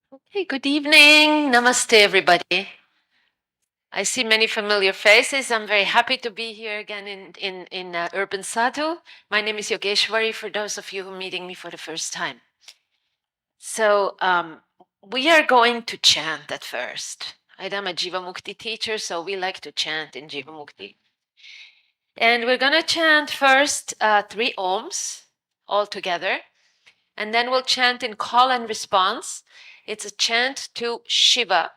Okay, good evening. Namaste, everybody. I see many familiar faces. I'm very happy to be here again in Urban Sadhu. My name is Yogeswari, for those of you who are meeting me for the first time. So we are going to chant at first. I'm a Jiva Mukti teacher, so we like to chant in Jiva Mukti. And we're going to chant first 3 ohms all together. And then we'll chant in call and response. It's a chant to Shiva.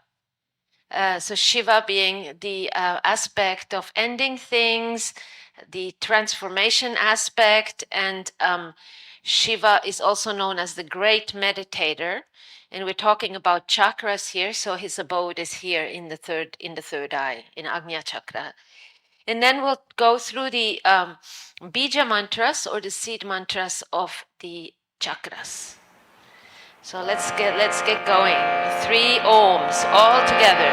So Shiva being the aspect of ending things, the transformation aspect, and Shiva is also known as the great meditator. And we're talking about chakras here, so his abode is here in the third eye, in Agnya chakra. And then we'll go through the bija mantras or the seed mantras of the chakras. So let's get going. 3 ohms all together.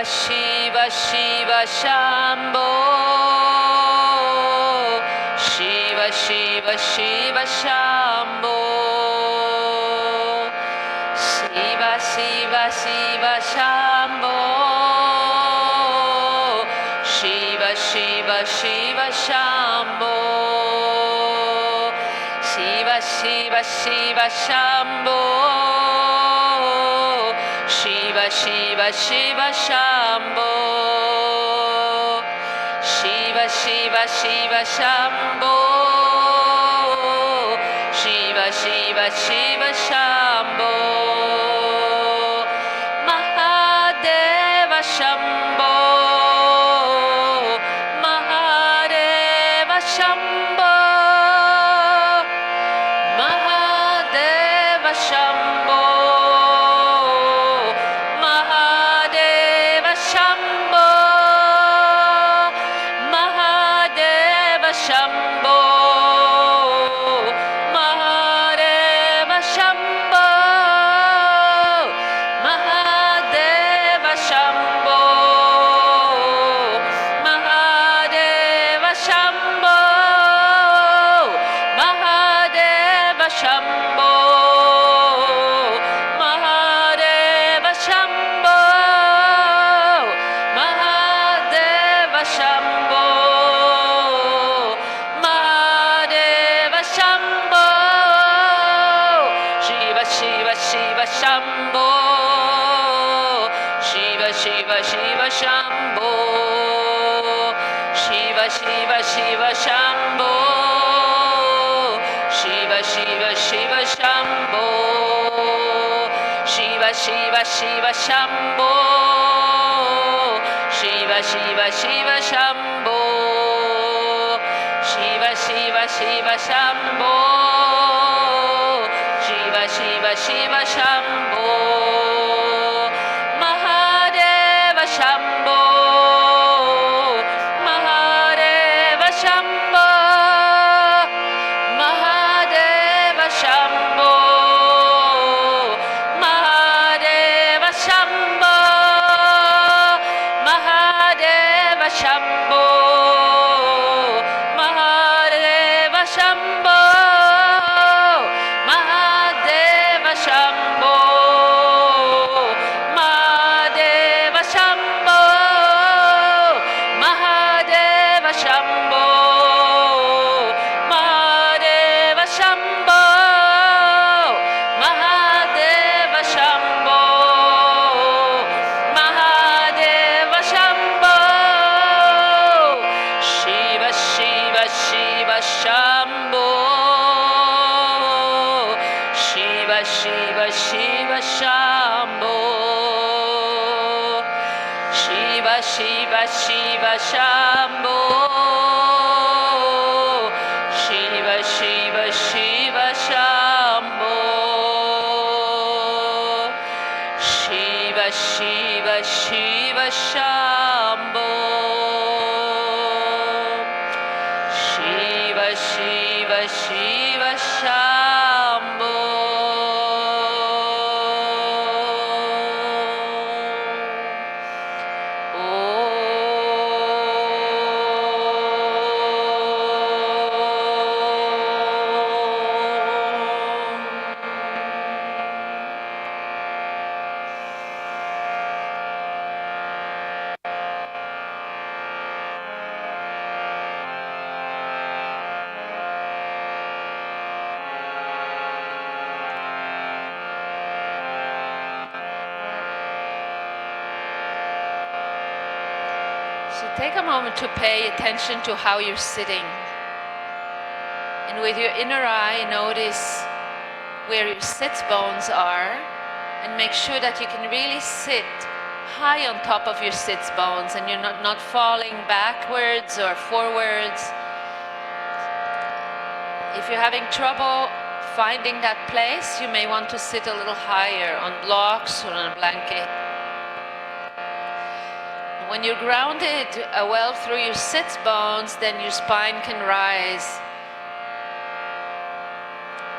Shiva Shiva Shambho Shiva Shiva Shiva Shambho Shiva Shiva Shiva Shambho Shiva Shiva Shiva Shambho Shiva Shiva Shiva Shambho Shiva Shiva Shiva Shambho Shiva Shiva Shiva Shambho Shiva Shiva Shiva Shambho Mahadeva Shambho Mahadeva Shambho Mahadeva Shambho Shambho Mahadeva Shambho Mahadeva Shambho Mahadeva Shambho Mahadeva Shambho Mahadeva Shambho Mahadeva Shambho Shiva Shambho Shiva Shiva Shiva Shambho Shiva Shiva Shiva Shambho Shiva Shiva Shiva Shambho Shiva Shiva Shiva Shambho Shiva Shiva Shiva Shambho Shiva Shiva Shiva Shambho Shiva Shiva Shiva Shambho Mahadeva Shambho Mahadeva Shambho Mahadeva Shambho Mahadeva Shambho Mahadeva Shambho Mahadeva Shambho Shambho Mahadeva Shambho Mahadeva Shambho Mahadeva Shambho Mahadeva Shambho Mahadeva Shambho Shiva Shiva Shiva Shambho Shiva Shiva Shiva Shambho Shiva Shiva Shiva Shambho Shiva, Shiva, Shiva, Shambho. Shiva, Shiva, Shiva, Shambho. So take a moment to pay attention to how you're sitting. And with your inner eye, notice where your sit bones are, and make sure that you can really sit high on top of your sit bones and you're not falling backwards or forwards. If you're having trouble finding that place, you may want to sit a little higher on blocks or on a blanket. When you're grounded well through your sit bones, then your spine can rise.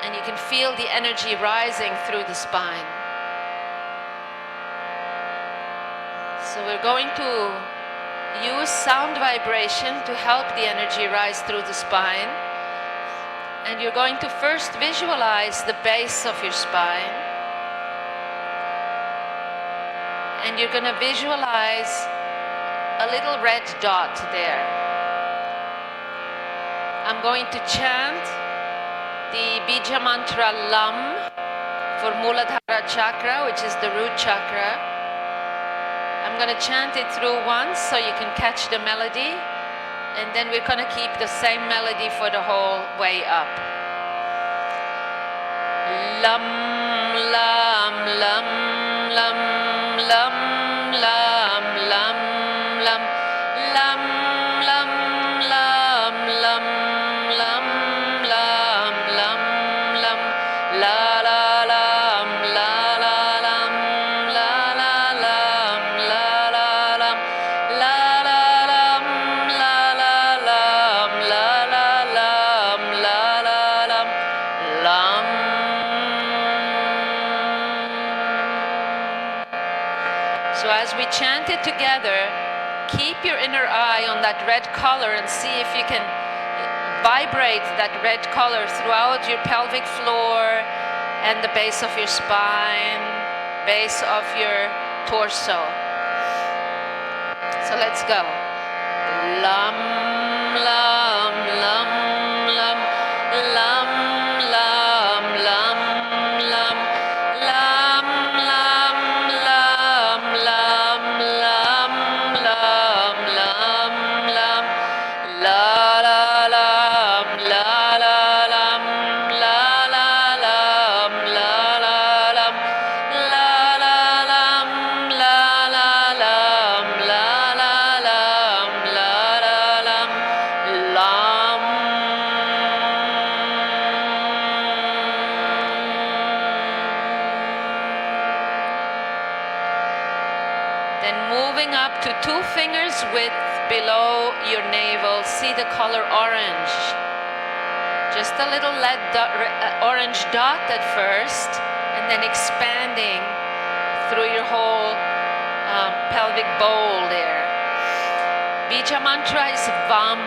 And you can feel the energy rising through the spine. So we're going to use sound vibration to help the energy rise through the spine. And you're going to first visualize the base of your spine. And you're going to visualize a little red dot there. I'm going to chant the Bija mantra Lam for Muladhara chakra, which is the root chakra. I'm going to chant it through once so you can catch the melody, and then we're going to keep the same melody for the whole way up. Lam, lam, lam, lam, lam, lam, lam, lam, lam, lam, lam, lam, lam, lam, lam, lam, la la lam, la la lam, la la lam, la la lam, la la lam, la la lam, la la lam, la la lam, lam. So as we chant it together, keep your inner eye on that red color and see if you can vibrate that red color throughout your pelvic floor and the base of your spine, base of your torso. So let's go. Lam, lam, lam, lam, lam, lam, lam, lam, lam, lam, lam, lam, lam, lam, lam, lam, la la lam, la la lam, la la lam, la la lam, la la lam, la la lam, la la lam, la la lam, lam. Then moving up to 2 fingers width below your navel, see the color orange. Just a little orange dot at first, and then expanding through your whole pelvic bowl there. Bija mantra is Vam.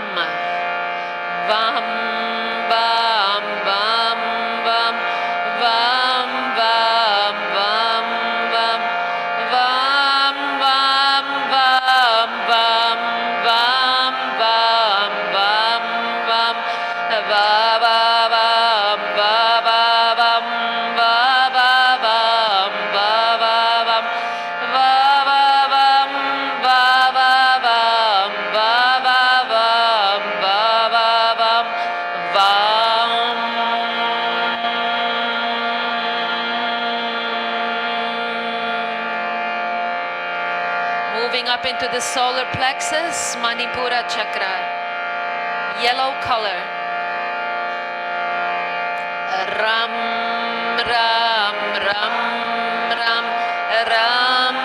Vam, Vam, Vam, Vam, Vam, Vam, Vam, Vam, Vam, Vam, Vam, Vam, Vam, Vam, Vam, Vam, Va, va, vam, va, va, vam, va, va, vam, va, va, vam, va, va, vam, va, va, vam, va, va, vam, va, va, vam, vam. Moving up into the solar plexus, Manipura chakra, yellow color. Ram, ram, ram, ram, ram,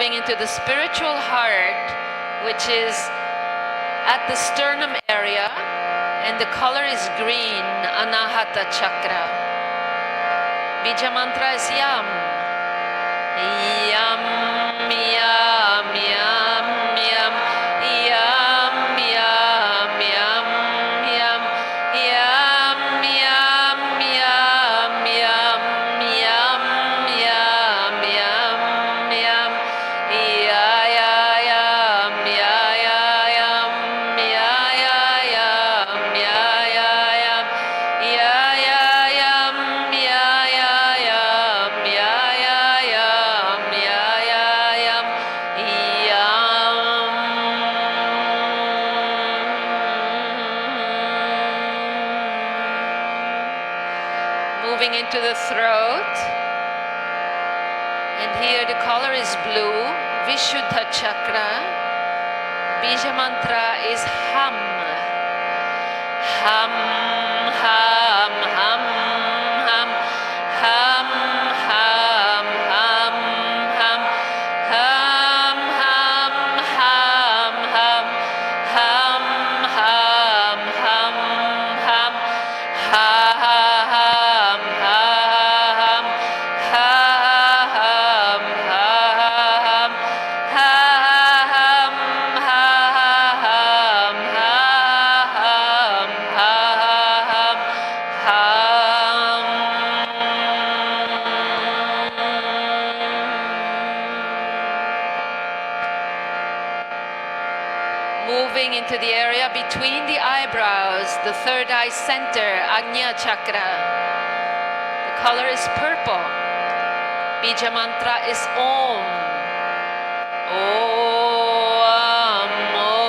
moving into the spiritual heart, which is at the sternum area, and the color is green, Anahata Chakra. Bija mantra is Yam. Yam, Yam, Yam, Yam, Yam, Yam, Yam, Yam, Yam, Yam, Yam, Yam, Yam, Yam, Yam, Yam, Ya, Ya, Yam, Ya, Ya, Yam, Ya, Ya, Yam, Ya, Ya, Yam, Ya, Ya, Yam, Ya, Ya, Yam, Ya, Ya, Yam, Ya, Ya, Yam, Yam. Moving into the throat, and here the color is blue, Vishuddha Chakra. Bija mantra is Hum. Hum, hum, hum, hum, hum, hum, hum, hum, hum, hum, hum, hum, hum, hum, hum, hum, ha, ha, hum, ha, hum, ha, hum, ha, hum, ha, hum, ha, hum, ha, hum, moving into the area between the eyebrows, the third eye center, Agnya Chakra. The color is purple. Bija mantra is Om. Om, Om, Om,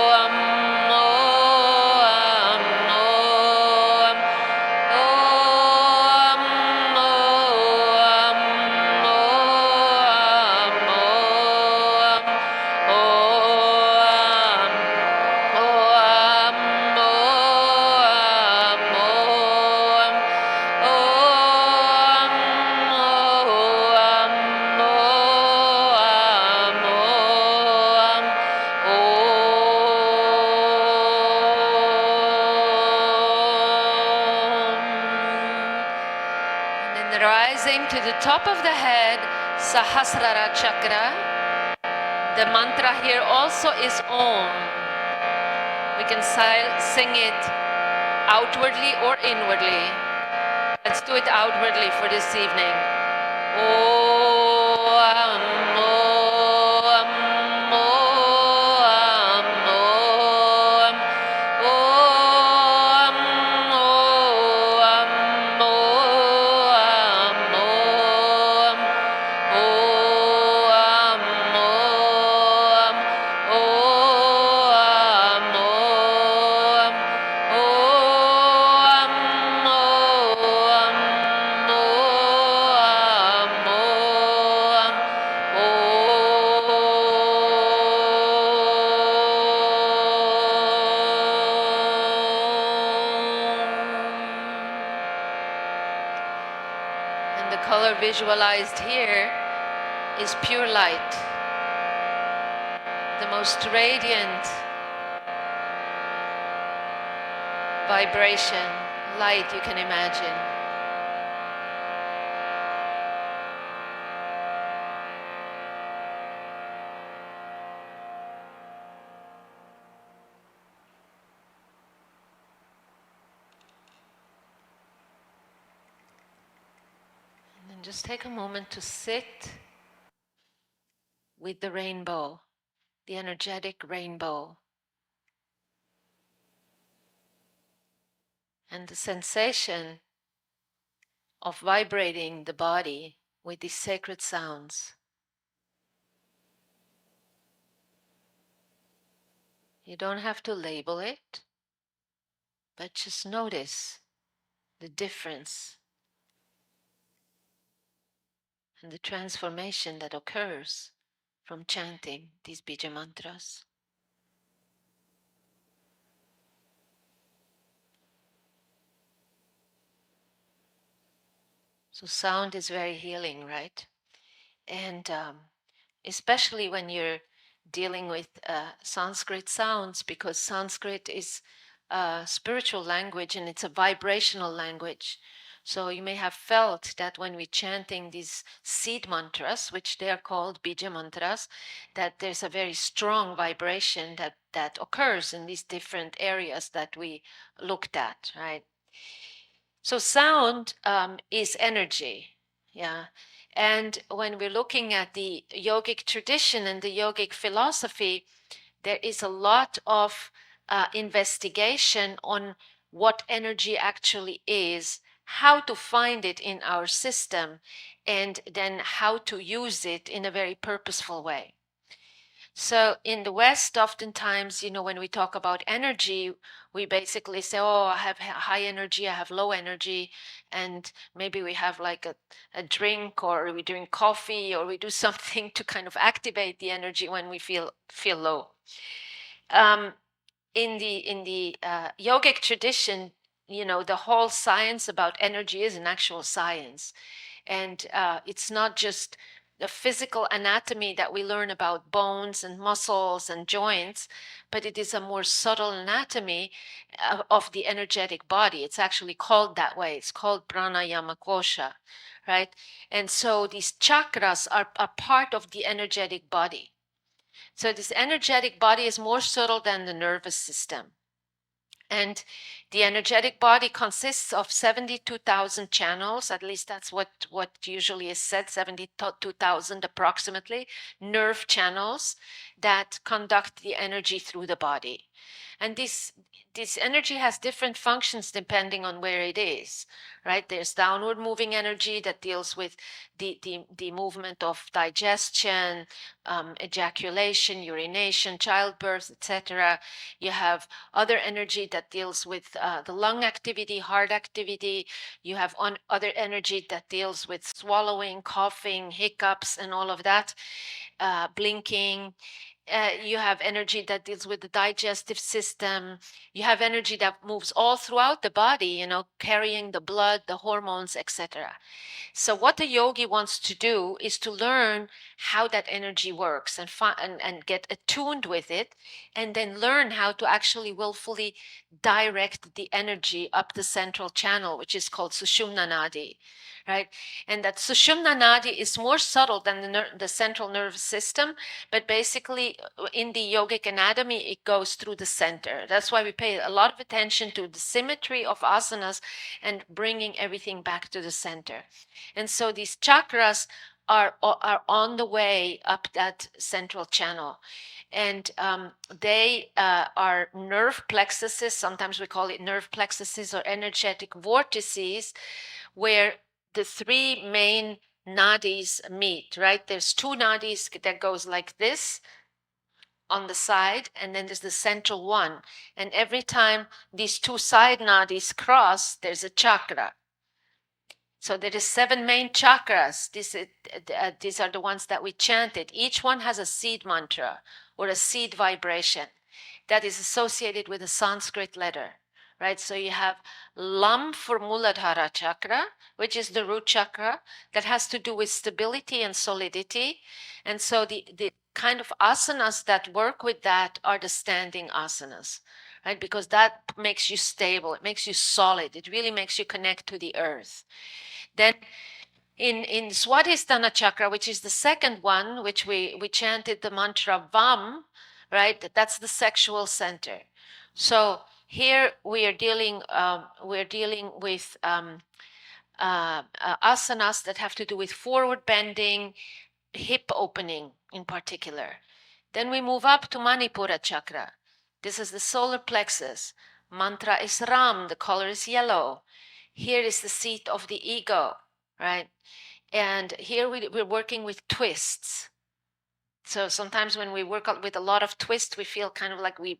Om, Om, Om, Om, Om, and then rising to the top of the head, Sahasrara Chakra. The mantra here also is Om. We can sing it outwardly or inwardly. Let's do it outwardly for this evening. Om, Om, Om, Om, Om, Om, and the color visualized here is pure light, the most radiant vibration, light you can imagine. And then just take a moment to sit with the rainbow, the energetic rainbow, and the sensation of vibrating the body with these sacred sounds. You don't have to label it, but just notice the difference and the transformation that occurs from chanting these bija mantras. So sound is very healing, right? And especially when you're dealing with Sanskrit sounds, because Sanskrit is a spiritual language and it's a vibrational language. So you may have felt that when we're chanting these seed mantras, which they are called bija mantras, that there's a very strong vibration that occurs in these different areas that we looked at, right? So sound is energy, yeah. And when we're looking at the yogic tradition and the yogic philosophy, there is a lot of investigation on what energy actually is, how to find it in our system, and then how to use it in a very purposeful way. So in the West, oftentimes, when we talk about energy, we basically say, oh, I have high energy, I have low energy. And maybe we have like a drink, or we drink coffee, or we do something to kind of activate the energy when we feel low. In the yogic tradition, the whole science about energy is an actual science. And it's not just the physical anatomy that we learn about bones and muscles and joints, but it is a more subtle anatomy of the energetic body. It's actually called that way. It's called pranayama kosha, right? And so these chakras are a part of the energetic body. So this energetic body is more subtle than the nervous system. And the energetic body consists of 72,000 channels, at least that's what usually is said, 72,000 approximately, nerve channels that conduct the energy through the body. And this energy has different functions depending on where it is, right? There's downward moving energy that deals with the movement of digestion, ejaculation, urination, childbirth, etc. You have other energy that deals with the lung activity, heart activity. You have other energy that deals with swallowing, coughing, hiccups, and all of that, blinking. You have energy that deals with the digestive system. You have energy that moves all throughout the body, carrying the blood, the hormones, etc. So what the yogi wants to do is to learn how that energy works and get attuned with it, and then learn how to actually willfully direct the energy up the central channel, which is called Sushumna Nadi, right? And that Sushumna Nadi is more subtle than the central nervous system, but basically in the yogic anatomy, it goes through the center. That's why we pay a lot of attention to the symmetry of asanas and bringing everything back to the center. And so these chakras are on the way up that central channel. And they are nerve plexuses. Sometimes we call it nerve plexuses or energetic vortices, where the three main nadis meet, right? There's two nadis that goes like this on the side, and then there's the central one. And every time these two side nadis cross, there's a chakra. So there is 7 main chakras. These are the ones that we chanted. Each one has a seed mantra or a seed vibration that is associated with a Sanskrit letter, right? So you have Lam for Muladhara chakra, which is the root chakra that has to do with stability and solidity. And so the kind of asanas that work with that are the standing asanas, right? Because that makes you stable, it makes you solid, it really makes you connect to the earth. Then in Swadhisthana chakra, which is the second one, which we chanted the mantra Vam, right? That's the sexual center. So here we are dealing with asanas that have to do with forward bending, hip opening in particular. Then we move up to Manipura chakra. This is the solar plexus. Mantra is Ram, the color is yellow. Here is the seat of the ego, right? And here we're working with twists. So sometimes when we work with a lot of twists, we feel kind of like we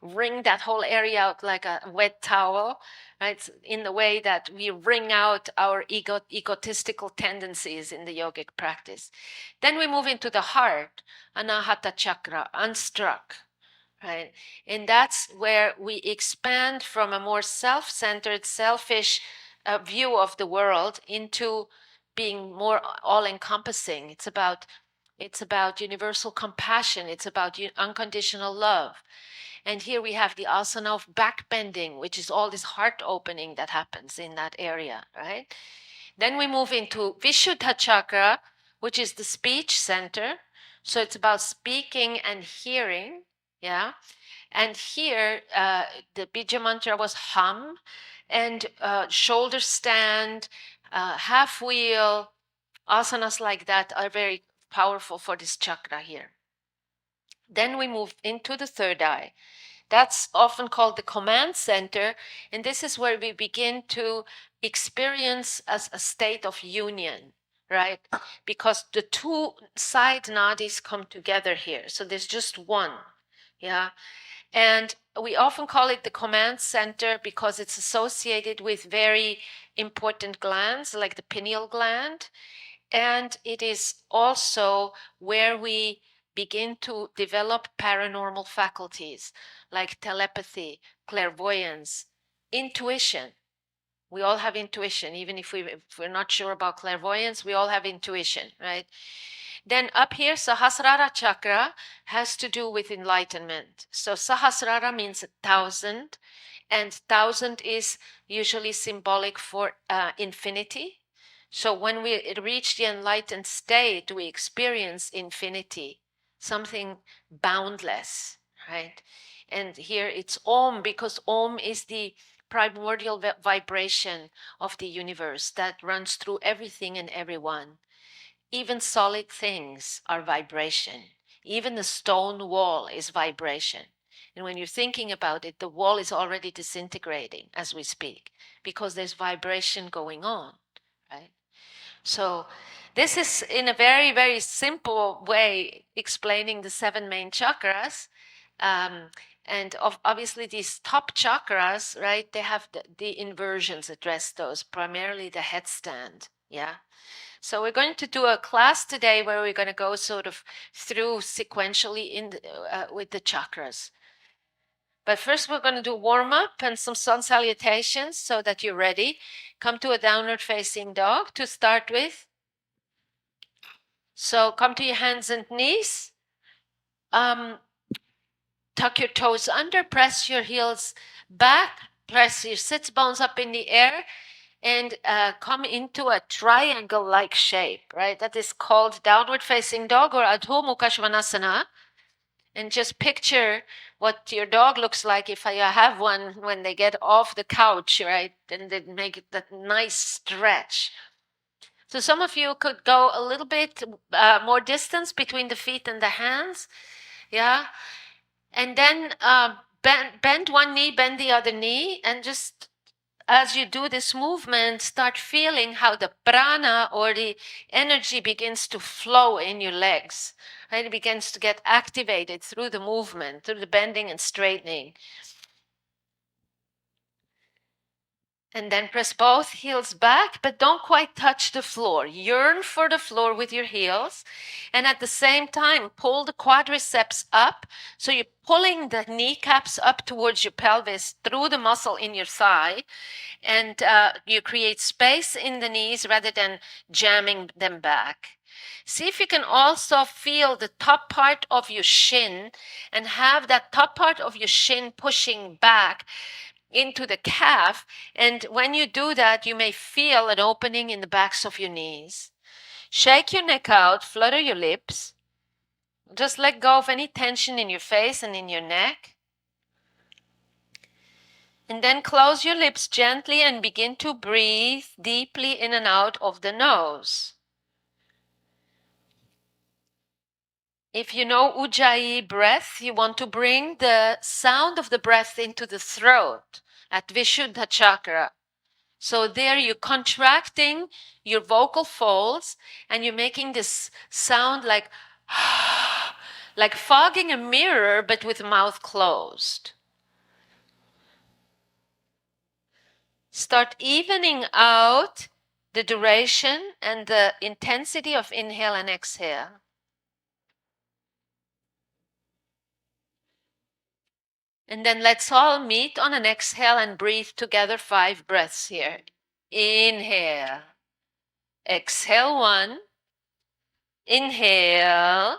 wring that whole area out like a wet towel, right? In the way that we wring out our egotistical tendencies in the yogic practice. Then we move into the heart, Anahata chakra, unstruck, right? And that's where we expand from a more self-centered, selfish view of the world into being more all-encompassing. It's about It's about universal compassion. It's about unconditional love. And here we have the asana of back bending, which is all this heart opening that happens in that area, right? Then we move into Vishuddha chakra, which is the speech center. So it's about speaking and hearing, yeah. And here, the bija mantra was hum, and shoulder stand, half wheel, asanas like that are very powerful for this chakra here. Then we move into the third eye. That's often called the command center, and this is where we begin to experience as a state of union, right? Because the two side nadis come together here, so there's just one, yeah. And we often call it the command center because it's associated with very important glands, like the pineal gland, and it is also where we begin to develop paranormal faculties like telepathy, clairvoyance, intuition. We all have intuition, even if we're not sure about clairvoyance, we all have intuition, right? Then up here, Sahasrara chakra has to do with enlightenment. So Sahasrara means 1,000, and 1,000 is usually symbolic for infinity. So when we reach the enlightened state, we experience infinity, something boundless, right? And here it's Om, because Om is the primordial vibration of the universe that runs through everything and everyone. Even solid things are vibration. Even the stone wall is vibration. And when you're thinking about it, the wall is already disintegrating as we speak because there's vibration going on, right? So this is in a very, very simple way explaining the seven main chakras. And obviously these top chakras, right, they have the inversions address those, primarily the headstand, yeah? So we're going to do a class today where we're going to go sort of through sequentially with the chakras. But first we're going to do warm up and some sun salutations so that you're ready. Come to a downward facing dog to start with. So come to your hands and knees. Tuck your toes under, press your heels back, press your sits bones up in the air, and come into a triangle-like shape, right? That is called downward facing dog or Adho Mukha Svanasana. And just picture what your dog looks like if you have one when they get off the couch, right? And they make that nice stretch. So some of you could go a little bit more distance between the feet and the hands, yeah? And then bend one knee, bend the other knee, and just as you do this movement, start feeling how the prana or the energy begins to flow in your legs. Right? It begins to get activated through the movement, through the bending and straightening. And then press both heels back, but don't quite touch the floor. Yearn for the floor with your heels. And at the same time, pull the quadriceps up. So you're pulling the kneecaps up towards your pelvis through the muscle in your thigh. And you create space in the knees rather than jamming them back. See if you can also feel the top part of your shin and have that top part of your shin pushing back into the calf. And when you do that, you may feel an opening in the backs of your knees. Shake your neck out, flutter your lips. Just let go of any tension in your face and in your neck. And then close your lips gently and begin to breathe deeply in and out of the nose. If you know Ujjayi breath, you want to bring the sound of the breath into the throat at Vishuddha chakra. So there you're contracting your vocal folds and you're making this sound like like fogging a mirror but with mouth closed. Start evening out the duration and the intensity of inhale and exhale. And then let's all meet on an exhale and breathe together 5 breaths here. Inhale. Exhale 1. Inhale.